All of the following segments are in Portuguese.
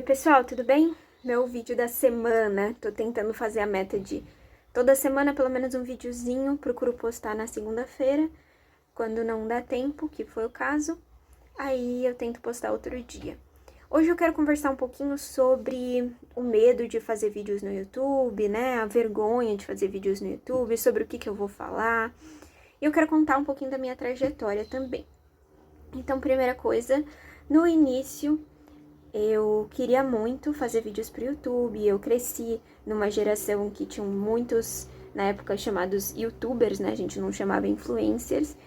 pessoal, tudo bem? Meu vídeo da semana, tô tentando fazer a meta de toda semana pelo menos um videozinho, procuro postar na segunda-feira, quando não dá tempo, que foi o caso, aí eu tento postar outro dia. Hoje eu quero conversar um pouquinho sobre o medo de fazer vídeos no YouTube, né, a vergonha de fazer vídeos no YouTube, sobre o que eu vou falar, e eu quero contar um pouquinho da minha trajetória também. Então, primeira coisa, no início eu queria muito fazer vídeos para o YouTube, eu cresci numa geração que tinham muitos, na época, chamados YouTubers, né? A gente não chamava influencers.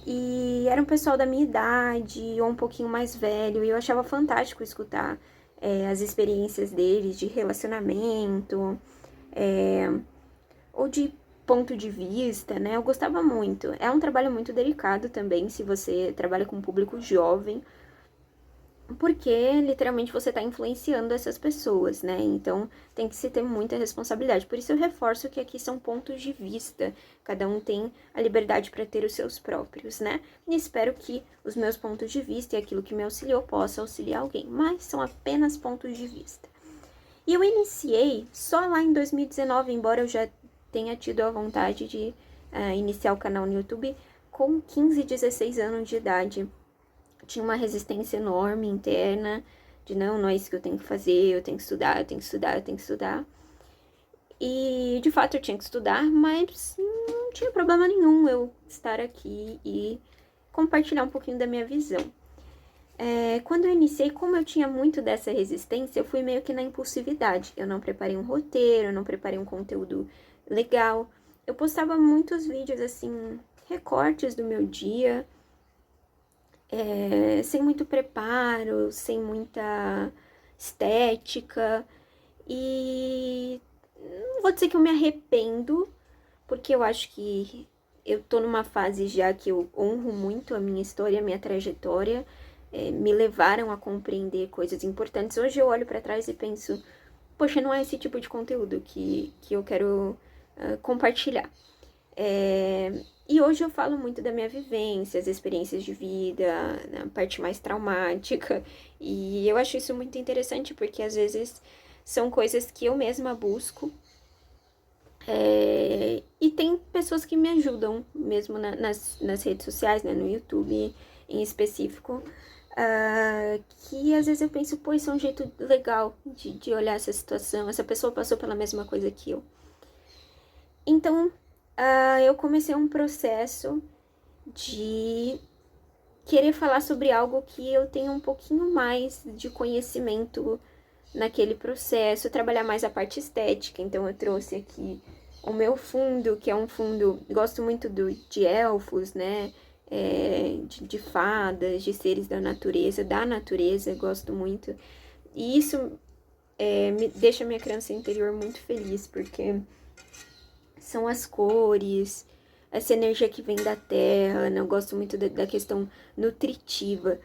E era um pessoal da minha idade ou um pouquinho mais velho, e eu achava fantástico escutar as experiências deles de relacionamento, ou de ponto de vista, né? Eu gostava muito. É um trabalho muito delicado também, se você trabalha com um público jovem, porque literalmente você está influenciando essas pessoas, né? Então tem que se ter muita responsabilidade. Por isso eu reforço que aqui são pontos de vista, cada um tem a liberdade para ter os seus próprios, né? E espero que os meus pontos de vista e aquilo que me auxiliou possa auxiliar alguém, mas são apenas pontos de vista. E eu iniciei só lá em 2019, embora eu já tenha tido a vontade de iniciar o canal no YouTube com 15, 16 anos de idade. Tinha uma resistência enorme interna, de não é isso que eu tenho que fazer, eu tenho que estudar, eu tenho que estudar, eu tenho que estudar. E de fato eu tinha que estudar, mas não tinha problema nenhum eu estar aqui e compartilhar um pouquinho da minha visão. Quando eu iniciei, como eu tinha muito dessa resistência, eu fui meio que na impulsividade. Eu não preparei um roteiro, eu não preparei um conteúdo legal. Eu postava muitos vídeos, assim, recortes do meu dia, sem muito preparo, sem muita estética. E não vou dizer que eu me arrependo, porque eu acho que eu tô numa fase já que eu honro muito a minha história, a minha trajetória, me levaram a compreender coisas importantes. Hoje eu olho para trás e penso, poxa, não é esse tipo de conteúdo que eu quero compartilhar. E hoje eu falo muito da minha vivência, as experiências de vida, a parte mais traumática. E eu acho isso muito interessante porque às vezes são coisas que eu mesma busco. E tem pessoas que me ajudam mesmo nas redes sociais, né, no YouTube em específico. Que às vezes eu penso, pô, isso é um jeito legal de olhar essa situação. Essa pessoa passou pela mesma coisa que eu. Então, eu comecei um processo de querer falar sobre algo que eu tenho um pouquinho mais de conhecimento naquele processo, trabalhar mais a parte estética. Então eu trouxe aqui o meu fundo, que é um fundo, gosto muito de elfos, né? De fadas, de seres da natureza, gosto muito. E isso me deixa minha criança interior muito feliz, porque são as cores, essa energia que vem da terra, né? Eu gosto muito da questão nutritiva.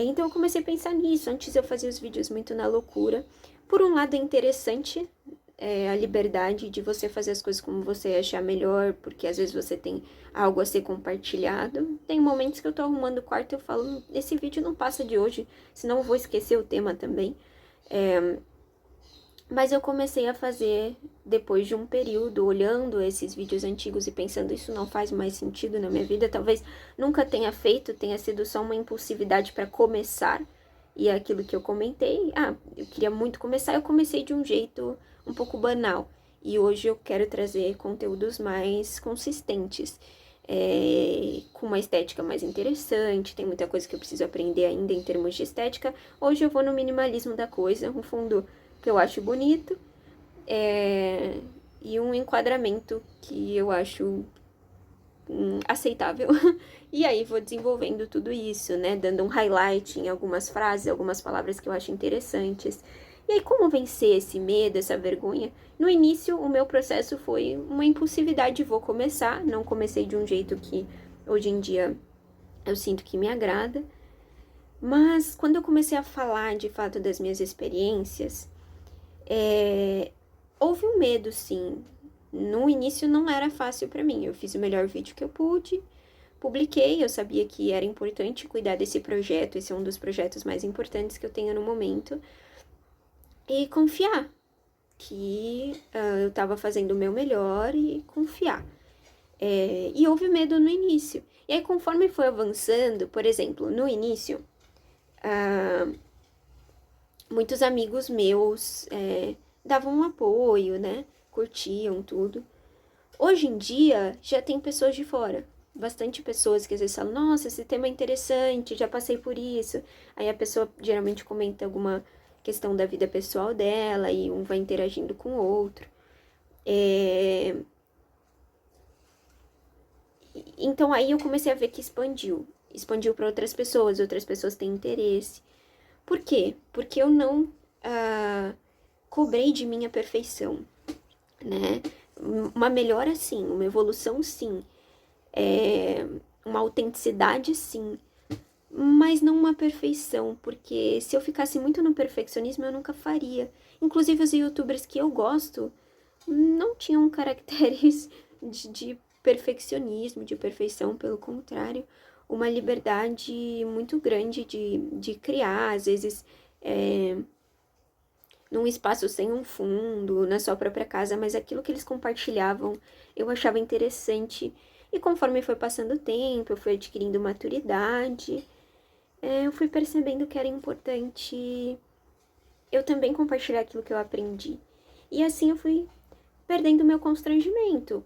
Então eu comecei a pensar nisso. Antes eu fazia os vídeos muito na loucura. Por um lado é interessante a liberdade de você fazer as coisas como você achar melhor, porque às vezes você tem algo a ser compartilhado. Tem momentos que eu tô arrumando o quarto e eu falo, esse vídeo não passa de hoje, senão eu vou esquecer o tema também. Mas eu comecei a fazer depois de um período, olhando esses vídeos antigos e pensando, isso não faz mais sentido na minha vida. Talvez nunca tenha feito, tenha sido só uma impulsividade para começar. E é aquilo que eu comentei, eu queria muito começar, eu comecei de um jeito um pouco banal. E hoje eu quero trazer conteúdos mais consistentes, com uma estética mais interessante. Tem muita coisa que eu preciso aprender ainda em termos de estética. Hoje eu vou no minimalismo da coisa, um fundo que eu acho bonito, e um enquadramento que eu acho aceitável. E aí vou desenvolvendo tudo isso, né? Dando um highlight em algumas frases, algumas palavras que eu acho interessantes. E aí, como vencer esse medo, essa vergonha? No início, o meu processo foi uma impulsividade, vou começar. Não comecei de um jeito que hoje em dia eu sinto que me agrada. Mas quando eu comecei a falar de fato das minhas experiências, houve um medo, sim. No início não era fácil para mim. Eu fiz o melhor vídeo que eu pude, publiquei. Eu sabia que era importante cuidar desse projeto. Esse é um dos projetos mais importantes que eu tenho no momento. e confiar que eu estava fazendo o meu melhor e confiar. E houve medo no início. E aí, conforme foi avançando, por exemplo, no início, muitos amigos meus davam um apoio, né? Curtiam tudo. Hoje em dia, já tem pessoas de fora. Bastante pessoas que às vezes falam, nossa, esse tema é interessante, já passei por isso. Aí a pessoa geralmente comenta alguma questão da vida pessoal dela e um vai interagindo com o outro. Então aí eu comecei a ver que expandiu. Expandiu para outras pessoas têm interesse. Por quê? Porque eu não cobrei de mim a perfeição, né? Uma melhora sim, uma evolução sim, uma autenticidade sim, mas não uma perfeição, porque se eu ficasse muito no perfeccionismo eu nunca faria. Inclusive os youtubers que eu gosto não tinham caracteres de perfeccionismo, de perfeição, pelo contrário, uma liberdade muito grande de criar, às vezes num espaço sem um fundo, na sua própria casa, mas aquilo que eles compartilhavam eu achava interessante. E conforme foi passando o tempo, eu fui adquirindo maturidade, eu fui percebendo que era importante eu também compartilhar aquilo que eu aprendi. E assim eu fui perdendo meu constrangimento,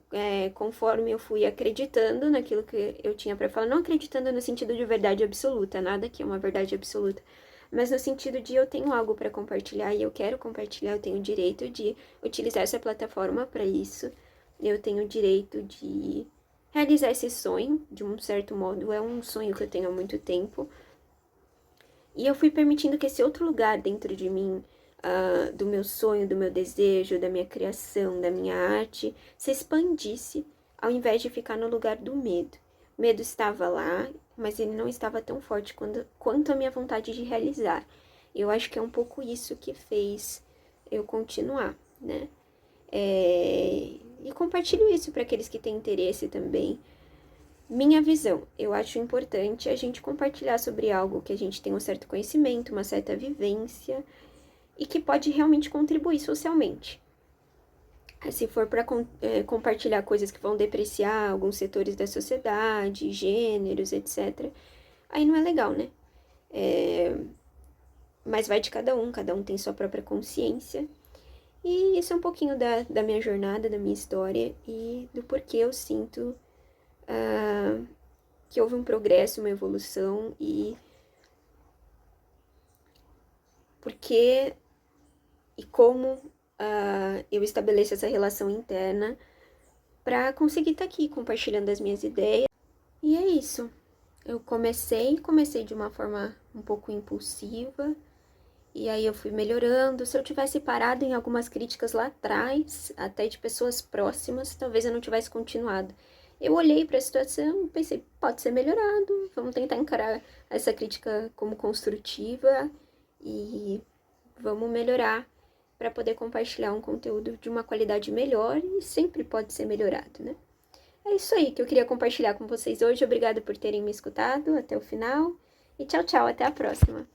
conforme eu fui acreditando naquilo que eu tinha para falar, não acreditando no sentido de verdade absoluta, nada que é uma verdade absoluta, mas no sentido de eu tenho algo para compartilhar e eu quero compartilhar, eu tenho o direito de utilizar essa plataforma para isso, eu tenho o direito de realizar esse sonho, de um certo modo, é um sonho que eu tenho há muito tempo, e eu fui permitindo que esse outro lugar dentro de mim, do meu sonho, do meu desejo, da minha criação, da minha arte, se expandisse, ao invés de ficar no lugar do medo. O medo estava lá, mas ele não estava tão forte quanto a minha vontade de realizar. Eu acho que é um pouco isso que fez eu continuar, né? E compartilho isso para aqueles que têm interesse também. Minha visão, eu acho importante a gente compartilhar sobre algo que a gente tem um certo conhecimento, uma certa vivência e que pode realmente contribuir socialmente. Se for para compartilhar coisas que vão depreciar alguns setores da sociedade, gêneros, etc., aí não é legal, né? Mas vai de cada um tem sua própria consciência. E isso é um pouquinho da minha jornada, da minha história e do porquê eu sinto que houve um progresso, uma evolução e porque e como eu estabeleço essa relação interna para conseguir estar aqui compartilhando as minhas ideias. E é isso. Eu comecei de uma forma um pouco impulsiva, e aí eu fui melhorando. Se eu tivesse parado em algumas críticas lá atrás, até de pessoas próximas, talvez eu não tivesse continuado. Eu olhei para a situação e pensei, pode ser melhorado, vamos tentar encarar essa crítica como construtiva e vamos melhorar para poder compartilhar um conteúdo de uma qualidade melhor e sempre pode ser melhorado, né? É isso aí que eu queria compartilhar com vocês hoje. Obrigada por terem me escutado até o final. E tchau, tchau. Até a próxima.